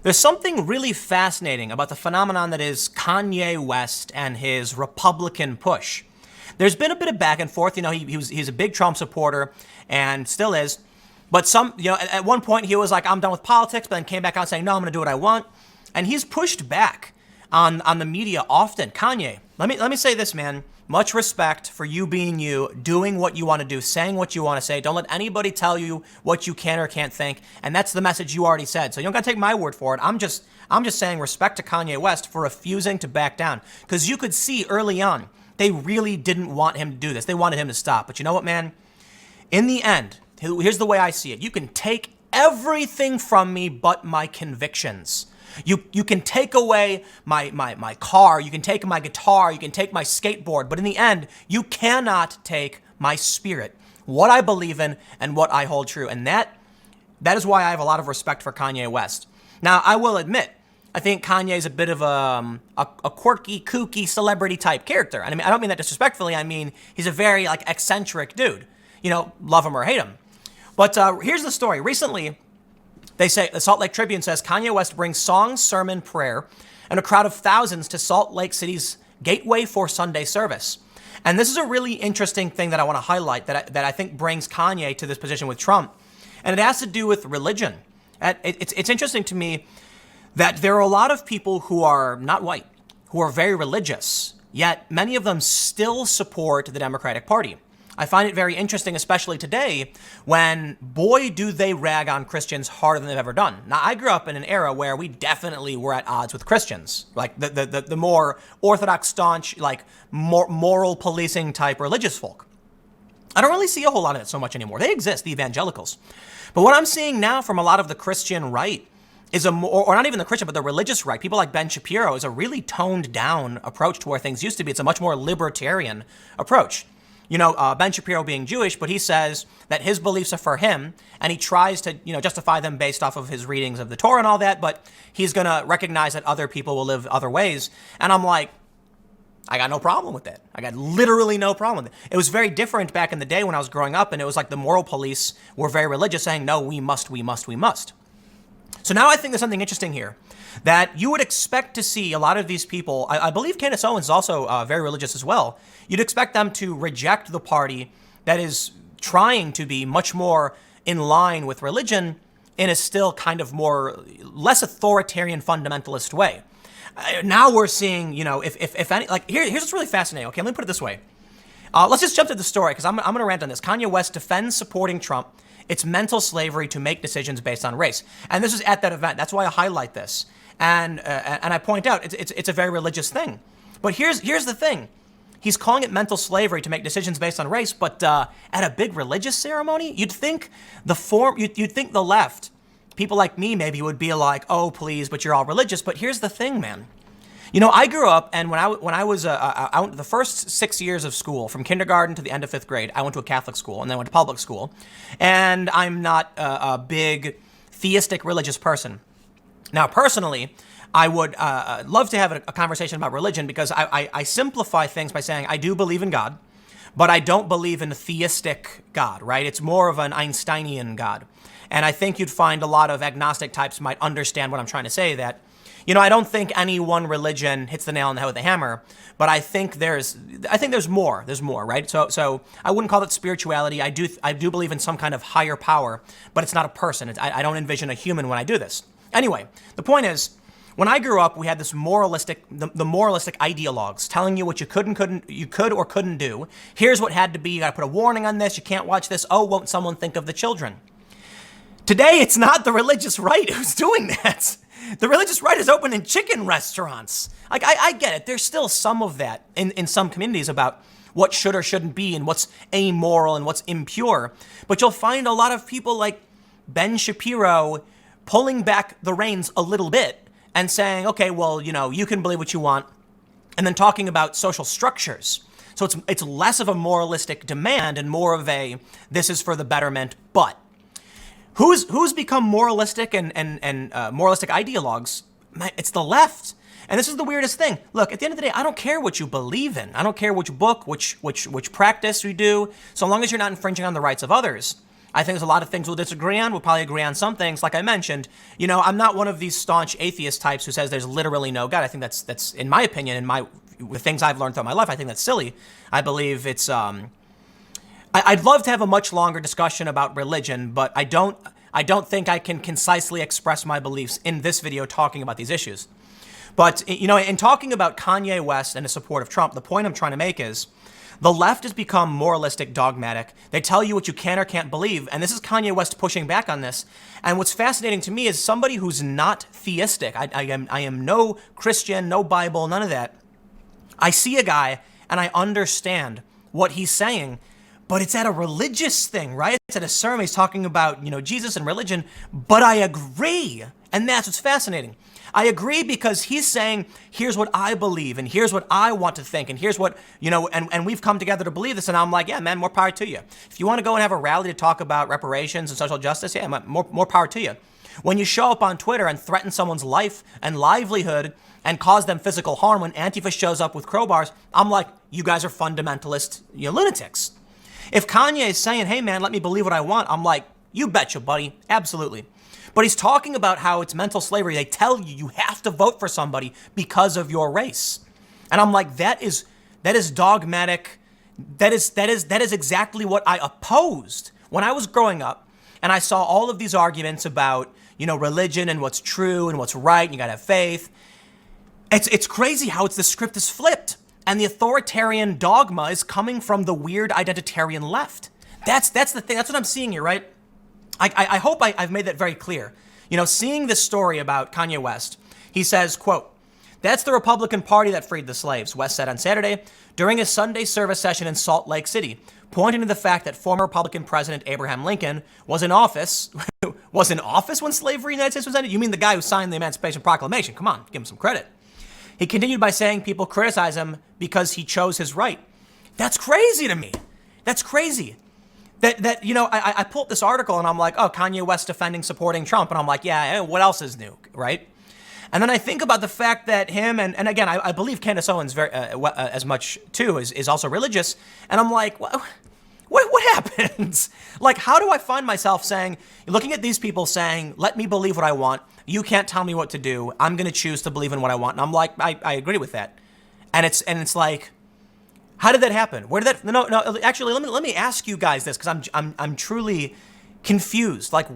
There's something really fascinating about the phenomenon that is Kanye West and his Republican push. There's been a bit of back and forth. He's a big Trump supporter and still is. But at one point he was like, I'm done with politics, but then came back out saying, no, I'm going to do what I want. And he's pushed back on the media often. Kanye, let me say this, man. Much respect for you being you, doing what you want to do, saying what you want to say. Don't let anybody tell you what you can or can't think. And that's the message you already said. So you don't got to take my word for it. I'm just saying respect to Kanye West for refusing to back down. Because you could see early on, they really didn't want him to do this. They wanted him to stop. But you know what, man? In the end, here's the way I see it. You can take everything from me but my convictions. You can take away my car, you can take my guitar, you can take my skateboard, but in the end, you cannot take my spirit, what I believe in and what I hold true. And that is why I have a lot of respect for Kanye West. Now, I will admit, I think Kanye is a bit of a quirky, kooky, celebrity type character. And I don't mean that disrespectfully. I mean, he's a very eccentric dude. Love him or hate him. But here's the story. Recently, they say, the Salt Lake Tribune says, Kanye West brings song, sermon, prayer, and a crowd of thousands to Salt Lake City's gateway for Sunday service. And this is a really interesting thing that I want to highlight that I think brings Kanye to this position with Trump. And it has to do with religion. It's interesting to me that there are a lot of people who are not white, who are very religious, yet many of them still support the Democratic Party. I find it very interesting, especially today, when, boy, do they rag on Christians harder than they've ever done. Now, I grew up in an era where we definitely were at odds with Christians, like the more orthodox, staunch, more moral policing type religious folk. I don't really see a whole lot of it so much anymore. They exist, the evangelicals. But what I'm seeing now from a lot of the Christian right is or not even the Christian, but the religious right, people like Ben Shapiro, is a really toned down approach to where things used to be. It's a much more libertarian approach. Ben Shapiro being Jewish, but he says that his beliefs are for him, and he tries to, justify them based off of his readings of the Torah and all that, but he's going to recognize that other people will live other ways. And I'm like, I got no problem with that. I got literally no problem with it. It was very different back in the day when I was growing up, and it was like the moral police were very religious, saying, no, we must. So now I think there's something interesting here, that you would expect to see a lot of these people. I believe Candace Owens is also very religious as well. You'd expect them to reject the party that is trying to be much more in line with religion in a still kind of less authoritarian fundamentalist way. Now we're seeing, if any, here's what's really fascinating. Okay, let me put it this way. Let's just jump to the story, because I'm going to rant on this. Kanye West defends supporting Trump. It's mental slavery to make decisions based on race. And this is at that event. That's why I highlight this. And I point out it's a very religious thing. But here's the thing. He's calling it mental slavery to make decisions based on race, but at a big religious ceremony, you'd think you'd think the left, people like me maybe, would be like, oh, please, but you're all religious. But here's the thing, man. I grew up, and when I was the first 6 years of school, from kindergarten to the end of 5th grade, I went to a Catholic school, and then went to public school. And I'm not a big theistic religious person. Now, personally, I would love to have a conversation about religion, because I simplify things by saying I do believe in God, but I don't believe in a theistic God, right? It's more of an Einsteinian God. And I think you'd find a lot of agnostic types might understand what I'm trying to say, that I don't think any one religion hits the nail on the head with a hammer, but I think there's more. There's more, right? So I wouldn't call it spirituality. I do believe in some kind of higher power, but it's not a person. I don't envision a human when I do this. Anyway, the point is, when I grew up, we had this the moralistic ideologues telling you what you could or couldn't do. Here's what had to be. You got to put a warning on this. You can't watch this. Oh, won't someone think of the children? Today, it's not the religious right who's doing that. The religious right is opening chicken restaurants. I get it. There's still some of that in some communities about what should or shouldn't be and what's amoral and what's impure. But you'll find a lot of people like Ben Shapiro pulling back the reins a little bit and saying, okay, well, you can believe what you want, and then talking about social structures. So it's less of a moralistic demand and more of a, this is for the betterment, but. Who's become moralistic and moralistic ideologues? It's the left. And this is the weirdest thing. Look, at the end of the day, I don't care what you believe in. I don't care which book, which practice you do, so long as you're not infringing on the rights of others. I think there's a lot of things we'll disagree on. We'll probably agree on some things. Like I mentioned, I'm not one of these staunch atheist types who says there's literally no God. I think that's in my opinion, the things I've learned throughout my life, I think that's silly. I believe it's, I'd love to have a much longer discussion about religion, but I don't think I can concisely express my beliefs in this video talking about these issues. But, in talking about Kanye West and his support of Trump, the point I'm trying to make is the left has become moralistic, dogmatic. They tell you what you can or can't believe, and this is Kanye West pushing back on this. And what's fascinating to me is somebody who's not theistic. I am no Christian, no Bible, none of that. I see a guy and I understand what he's saying, but it's at a religious thing, right? It's at a sermon. He's talking about, Jesus and religion, but I agree. And that's what's fascinating. I agree because he's saying, here's what I believe and here's what I want to think and here's what, and we've come together to believe this. And I'm like, yeah, man, more power to you. If you want to go and have a rally to talk about reparations and social justice, yeah, more power to you. When you show up on Twitter and threaten someone's life and livelihood and cause them physical harm, when Antifa shows up with crowbars, I'm like, you guys are fundamentalist, lunatics. If Kanye is saying, hey man, let me believe what I want, I'm like, you betcha, buddy, absolutely. But he's talking about how it's mental slavery. They tell you you have to vote for somebody because of your race. And I'm like, that is dogmatic. That is exactly what I opposed when I was growing up. And I saw all of these arguments about, religion and what's true and what's right. And you got to have faith. It's crazy how the script is flipped. And the authoritarian dogma is coming from the weird identitarian left. That's the thing. That's what I'm seeing here, right? I hope I've made that very clear. Seeing this story about Kanye West, he says, quote, "That's the Republican Party that freed the slaves," West said on Saturday during a Sunday service session in Salt Lake City, pointing to the fact that former Republican President Abraham Lincoln was in office when slavery in the United States was ended? You mean the guy who signed the Emancipation Proclamation? Come on, give him some credit. He continued by saying people criticize him because he chose his right. That's crazy to me. That's crazy. I pulled up this article and I'm like, oh, Kanye West defending supporting Trump. And I'm like, yeah, what else is new, right? And then I think about the fact that him, and again, I believe Candace Owens very as much too, is also religious. And I'm like, what happens? Like, how do I find myself looking at these people saying, let me believe what I want. You can't tell me what to do. I'm going to choose to believe in what I want. And I'm like, I agree with that. And it's like, how did that happen? Where did that? No. Actually, let me ask you guys this because I'm truly confused. Like,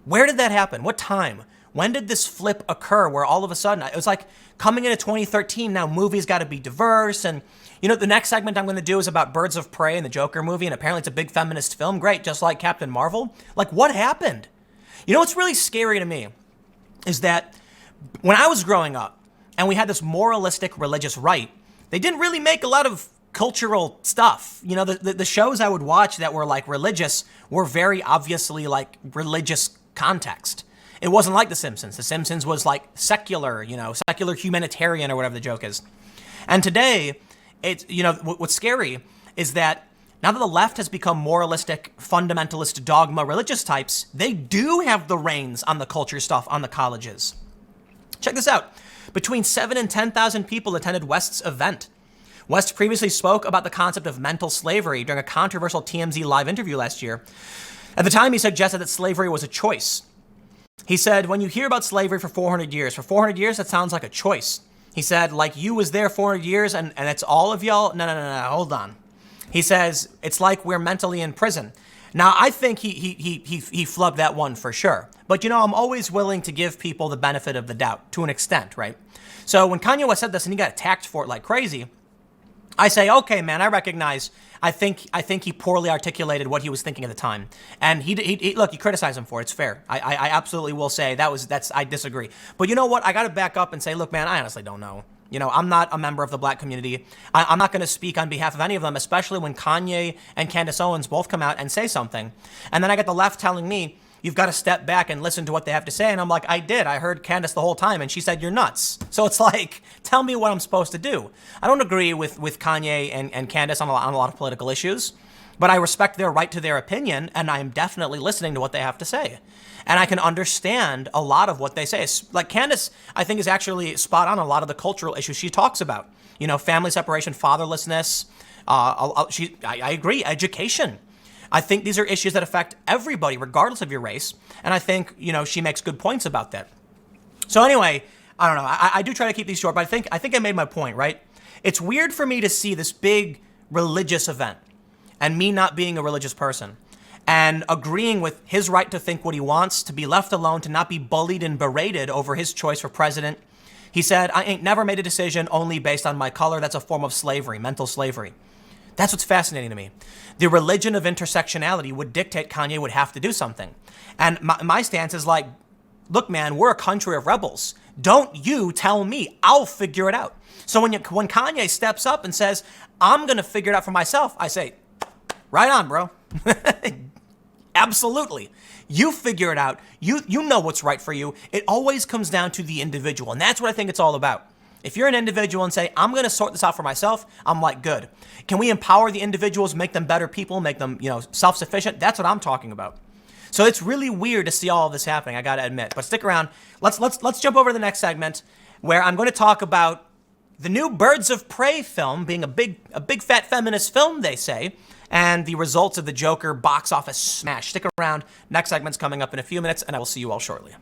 where did that happen? What time? When did this flip occur? Where all of a sudden it was like coming into 2013. Now movies got to be diverse, and the next segment I'm going to do is about Birds of Prey and the Joker movie, and apparently it's a big feminist film. Great, just like Captain Marvel. Like, what happened? What's really scary to me is that when I was growing up and we had this moralistic religious right, they didn't really make a lot of cultural stuff. The shows I would watch that were like religious were very obviously like religious context. It wasn't like The Simpsons. The Simpsons was like secular, secular humanitarian or whatever the joke is. And today, it's, what's scary is that now that the left has become moralistic, fundamentalist, dogma, religious types, they do have the reins on the culture stuff on the colleges. Check this out. Between 7,000 and 10,000 people attended West's event. West previously spoke about the concept of mental slavery during a controversial TMZ live interview last year. At the time, he suggested that slavery was a choice. He said, when you hear about slavery for 400 years, that sounds like a choice. He said, like you was there 400 years and it's all of y'all? No, hold on. He says, it's like we're mentally in prison. Now, I think he flubbed that one for sure. But, I'm always willing to give people the benefit of the doubt to an extent, right? So when Kanye West said this and he got attacked for it like crazy, I say, okay, man, I recognize. I think he poorly articulated what he was thinking at the time, and he look, you criticize him for it. It's fair. I absolutely will say I disagree. But you know what? I got to back up and say, look, man, I honestly don't know. I'm not a member of the black community. I'm not going to speak on behalf of any of them, especially when Kanye and Candace Owens both come out and say something, and then I get the left telling me, you've got to step back and listen to what they have to say. And I'm like, I did. I heard Candace the whole time, and she said, you're nuts. So it's like, tell me what I'm supposed to do. I don't agree with Kanye and Candace on a lot of political issues, but I respect their right to their opinion, and I am definitely listening to what they have to say. And I can understand a lot of what they say. Like Candace, I think, is actually spot on a lot of the cultural issues she talks about. Family separation, fatherlessness. I agree, education. I think these are issues that affect everybody, regardless of your race. And I think, she makes good points about that. So anyway, I don't know. I do try to keep these short, but I think I made my point, right? It's weird for me to see this big religious event and me not being a religious person and agreeing with his right to think what he wants, to be left alone, to not be bullied and berated over his choice for president. He said, I ain't never made a decision only based on my color. That's a form of slavery, mental slavery. That's what's fascinating to me. The religion of intersectionality would dictate Kanye would have to do something. And my stance is like, look, man, we're a country of rebels. Don't you tell me. I'll figure it out. So when Kanye steps up and says, I'm going to figure it out for myself, I say, right on, bro. Absolutely. You figure it out. You know what's right for you. It always comes down to the individual. And that's what I think it's all about. If you're an individual and say, I'm going to sort this out for myself, I'm like, good. Can we empower the individuals, make them better people, make them, self-sufficient? That's what I'm talking about. So it's really weird to see all of this happening, I got to admit. But stick around. Let's jump over to the next segment where I'm going to talk about the new Birds of Prey film being a big fat feminist film, they say, and the results of the Joker box office smash. Stick around. Next segment's coming up in a few minutes, and I will see you all shortly.